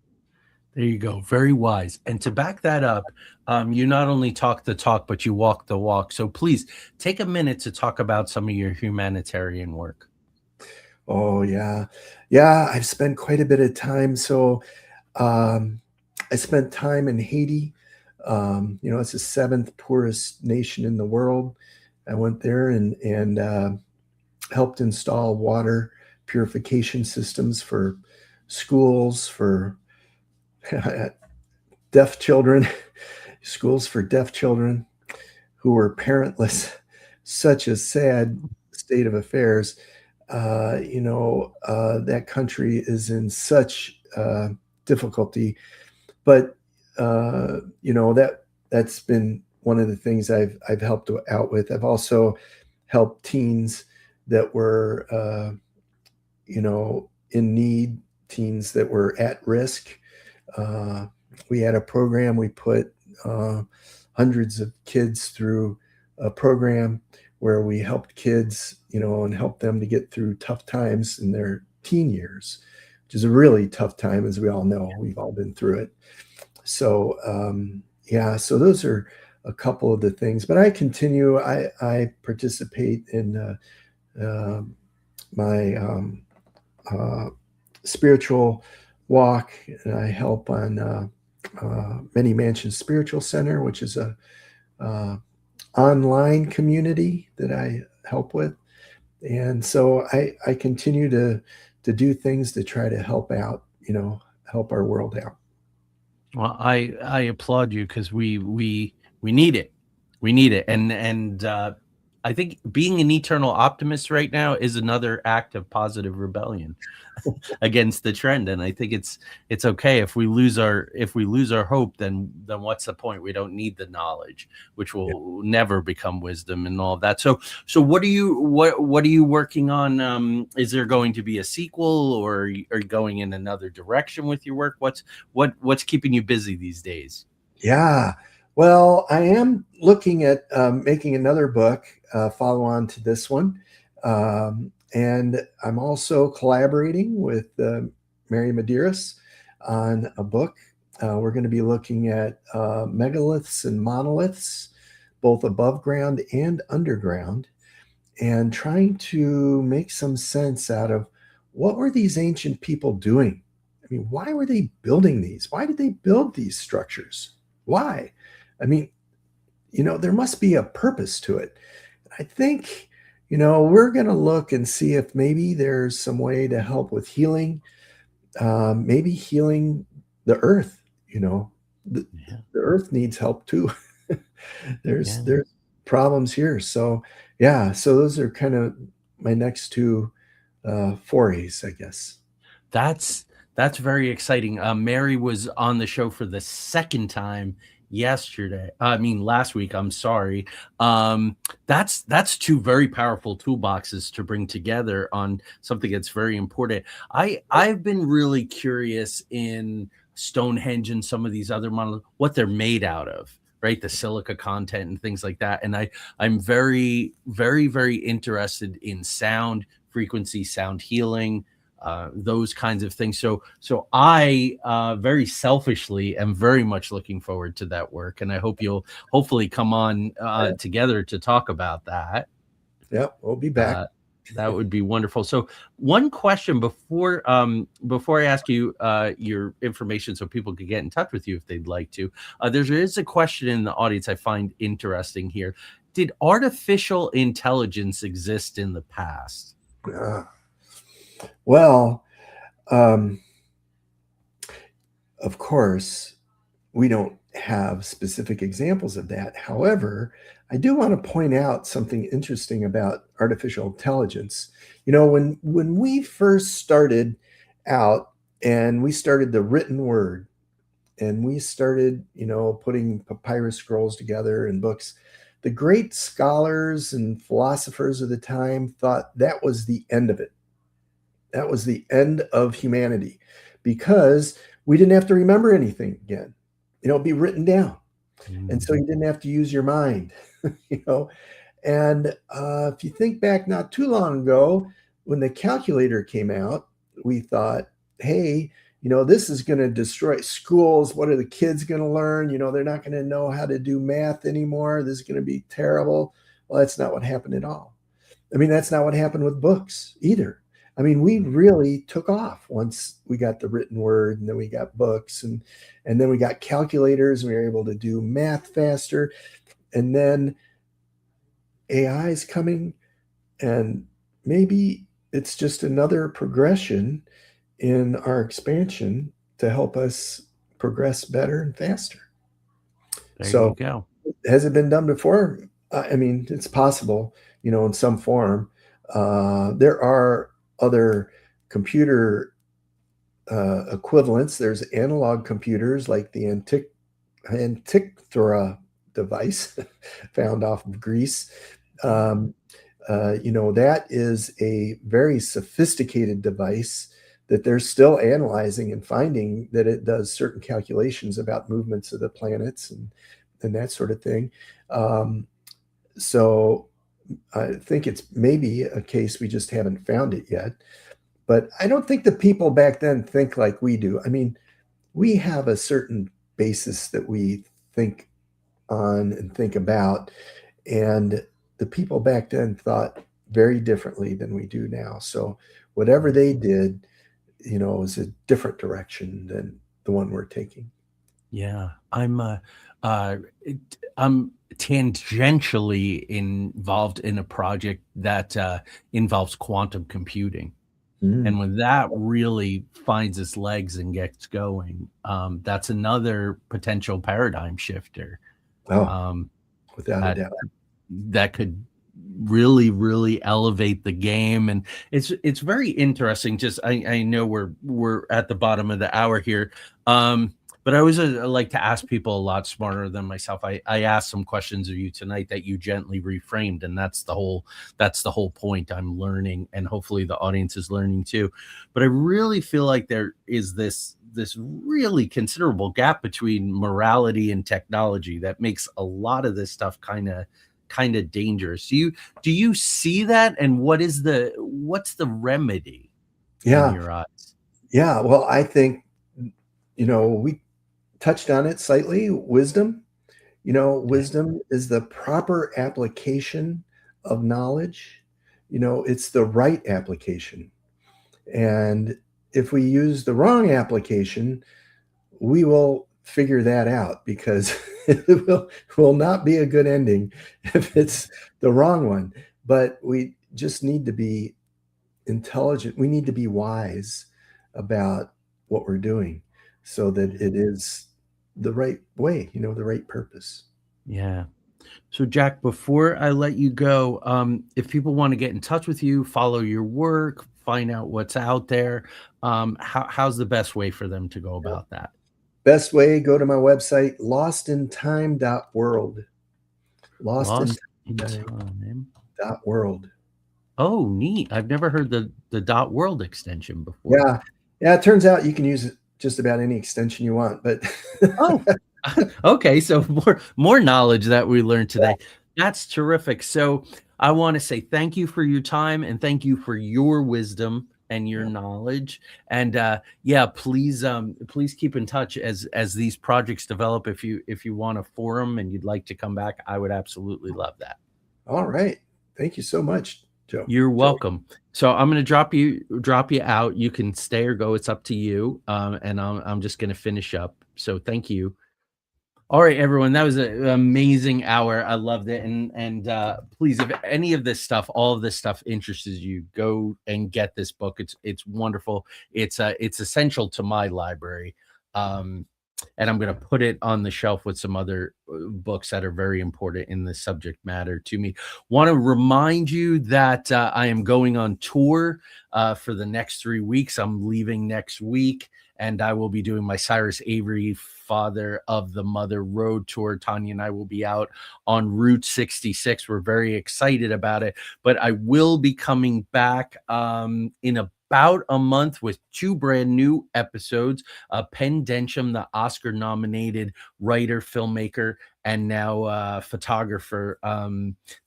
There you go. Very wise. And to back that up, you not only talk the talk, but you walk the walk. So please take a minute to talk about some of your humanitarian work. oh yeah, yeah, I've spent quite a bit of time. So um, I spent time in Haiti. It's the seventh poorest nation in the world. I went there and helped install water purification systems for schools for deaf children, schools for deaf children who were parentless. Such a sad state of affairs. That country is in such difficulty, but that's been one of the things I've helped out with. I've also helped teens that were in need, teens that were at risk. Uh, we had a program. We put uh, hundreds of kids through a program where we helped kids, and helped them to get through tough times in their teen years, which is a really tough time, as we all know. We've all been through it. So yeah, so those are a couple of the things. But I continue. I participate in my uh, spiritual walk, and I help on Many Mansions Spiritual Center, which is a uh, online community that I help with. And so I continue to do things to try to help out, help our world out. Well, I applaud you because we need it. We need it. And I think being an eternal optimist right now is another act of positive rebellion against the trend. And I think it's okay if we lose our hope, then what's the point? We don't need the knowledge, which Yeah. will never become wisdom and all of that. So what are you working on? Is there going to be a sequel, or are you going in another direction with your work? What's keeping you busy these days? Yeah. Well, I am looking at making another book, follow on to this one. And I'm also collaborating with Mary Medeiros on a book. We're going to be looking at megaliths and monoliths, both above ground and underground, and trying to make some sense out of what were these ancient people doing. I mean, why were they building these? Why did they build these structures? Why? I mean, there must be a purpose to it. I think, we're going to look and see if maybe there's some way to help with healing, maybe healing the earth. The, Yeah, the earth needs help too. there's yeah. there's problems here. So yeah, so those are kind of my next two forays, I guess. That's that's very exciting. Mary was on the show for the second time yesterday. I mean, last week. I'm sorry. Um, that's two very powerful toolboxes to bring together on something that's very important. I've been really curious in Stonehenge and some of these other monoliths, what they're made out of. Right, the silica content and things like that, and I'm very interested in sound frequency, sound healing, those kinds of things. So I very selfishly am very much looking forward to that work, and I hope you'll hopefully come on Yeah. together to talk about that. Yep, we'll be back. Uh, that would be wonderful. So, one question before I ask you your information, so people could get in touch with you if they'd like to. There is a question in the audience I find interesting here. Did artificial intelligence exist in the past? Uh, well, um, of course, we don't have specific examples of that. However, I do want to point out something interesting about artificial intelligence. When we first started out and we started the written word and we started, putting papyrus scrolls together and books, the great scholars and philosophers of the time thought that was the end of it. That was the end of humanity because we didn't have to remember anything again. It'd be written down. And so Mhm. you didn't have to use your mind, you know. And if you think back not too long ago, when the calculator came out, we thought, hey, this is going to destroy schools. What are the kids going to learn? They're not going to know how to do math anymore. This is going to be terrible. Well, that's not what happened at all. I mean, that's not what happened with books either. I mean, we really took off once we got the written word, and then we got books, and then we got calculators, and we were able to do math faster. And then AI is coming, and maybe it's just another progression in our expansion to help us progress better and faster. There you So, go. has it been done before? I mean, it's possible, in some form. There are other computer equivalents. There's analog computers like the Antikythera device found off of Greece. Um, that is a very sophisticated device that they're still analyzing and finding that it does certain calculations about movements of the planets and that sort of thing. So I think it's maybe a case we just haven't found it yet. But I don't think the people back then think like we do. I mean, we have a certain basis that we think on and think about. And the people back then thought very differently than we do now. So whatever they did, was a different direction than the one we're taking. Yeah, uh, I'm tangentially involved in a project that involves quantum computing. And Mm. when that really finds its legs and gets going, that's another potential paradigm shifter, Oh, um, without a that doubt. that could really, really elevate the game, and it's very interesting. Just I know we're at the bottom of the hour here, but I always like to ask people a lot smarter than myself. I asked some questions of you tonight that you gently reframed, and that's the whole point. I'm learning, and hopefully the audience is learning too. But I really feel like there is this really considerable gap between morality and technology that makes a lot of this stuff kind of dangerous. Do you see that? And what's the remedy in Yeah. your eyes? Yeah. Well, I think, we touched on it slightly. Wisdom. Okay. Wisdom is the proper application of knowledge. It's the right application. And if we use the wrong application, we will figure that out because it will not be a good ending if it's the wrong one. But we just need to be intelligent. We need to be wise about what we're doing so that it is the right way, the right purpose. Yeah. So Jack, before I let you go, if people want to get in touch with you, follow your work, find out what's out there, how's the best way for them to go about that? Best way, go to my website, lostintime.world. Lost in Lostintime.world. time. Oh, neat. I've never heard the dot world extension before. Yeah. Yeah. It turns out you can use just about any extension you want, but Oh, okay. So more knowledge that we learned today. That's terrific. So I want to say thank you for your time and thank you for your wisdom. and your Yeah. knowledge. And yeah, please keep in touch as these projects develop. If you want a forum and you'd like to come back, I would absolutely love that. All right. Thank you so much, You're Joe. welcome. So I'm going to drop you out. You can stay or go. It's up to you. And I'm just going to finish up. So thank you. All right, everyone. That was an amazing hour. I loved it. And please, if any of this stuff, all of this stuff interests you, go and get this book. It's wonderful. It's essential to my library. Um, and I'm going to put it on the shelf with some other books that are very important in the subject matter to me. Want to remind you that I am going on tour for the next 3 weeks. I'm leaving next week, and I will be doing my Cyrus Avery Father of the Mother Road tour. Tanya and I will be out on Route 66. We're very excited about it, but I will be coming back in about a month with 2 brand new episodes. Penn Densham, the Oscar nominated writer, filmmaker, and now photographer,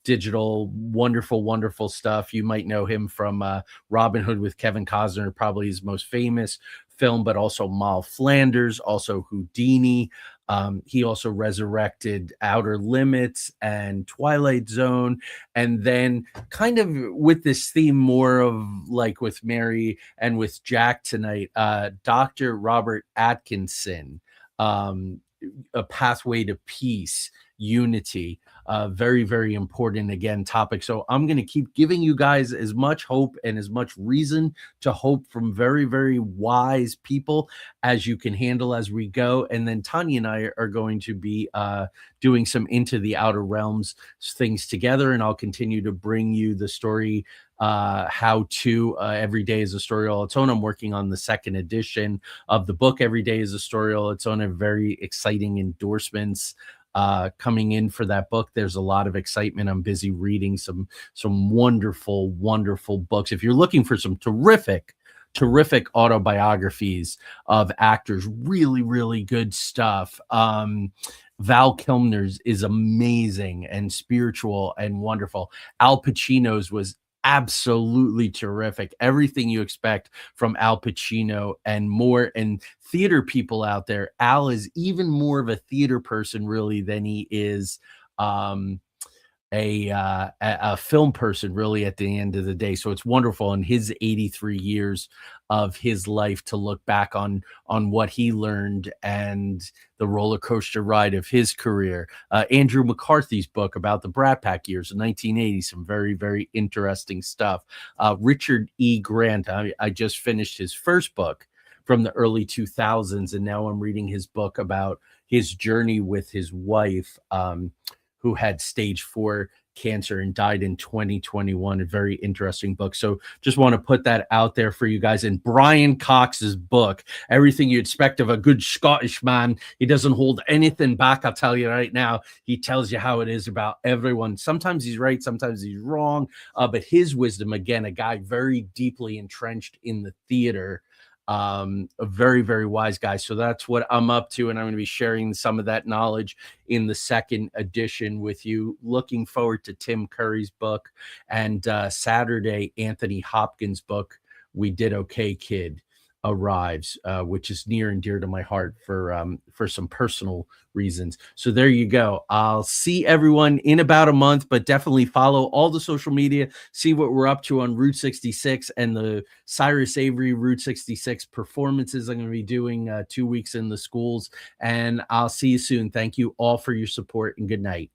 digital, wonderful stuff. You might know him from Robin Hood with Kevin Costner, probably his most famous film, but also Moll Flanders, also Houdini. He also resurrected Outer Limits and Twilight Zone. And then, kind of with this theme more of like with Mary and with Jack tonight, Dr. Robert Atkinson, um, A Pathway to Peace, Unity. Very important, again, topic. So I'm going to keep giving you guys as much hope and as much reason to hope from very wise people as you can handle as we go. And then Tanya and I are going to be doing some Into the Outer Realms things together, and I'll continue to bring you the story how to Every Day is a Story All Its Own. I'm working on the second edition of the book Every Day is a Story All Its Own, and very exciting endorsements coming in for that book. There's a lot of excitement. I'm busy reading some wonderful books. If you're looking for some terrific autobiographies of actors, really good stuff. Val Kilmer's is amazing and spiritual and wonderful. Al Pacino's was absolutely terrific. Everything you expect from Al Pacino and more. And theater people out there, Al is even more of a theater person, really, than he is a film person, really, at the end of the day. So it's wonderful in his 83 years of his life to look back on what he learned and the roller coaster ride of his career. Andrew McCarthy's book about the Brat Pack years in 1980, some very interesting stuff. Richard E. Grant, I just finished his first book from the early 2000s, and now I'm reading his book about his journey with his wife, who had stage 4 cancer and died in 2021. A very interesting book. So just want to put that out there for you guys. And Brian Cox's book, Everything You Expect of a Good Scottish Man. He doesn't hold anything back, I'll tell you right now. He tells you how it is about everyone. Sometimes he's right, sometimes he's wrong. But his wisdom, again, a guy very deeply entrenched in the theater, a very wise guy. So that's what I'm up to, and I'm going to be sharing some of that knowledge in the second edition with you. Looking forward to Tim Curry's book, and Saturday, Anthony Hopkins' book, We Did Okay, Kid, arrives, which is near and dear to my heart for some personal reasons. So there you go. I'll see everyone in about a month, but definitely follow all the social media, see what we're up to on Route 66 and the Cyrus Avery Route 66 performances I'm going to be doing 2 weeks in the schools. And I'll see you soon. Thank you all for your support, and good night.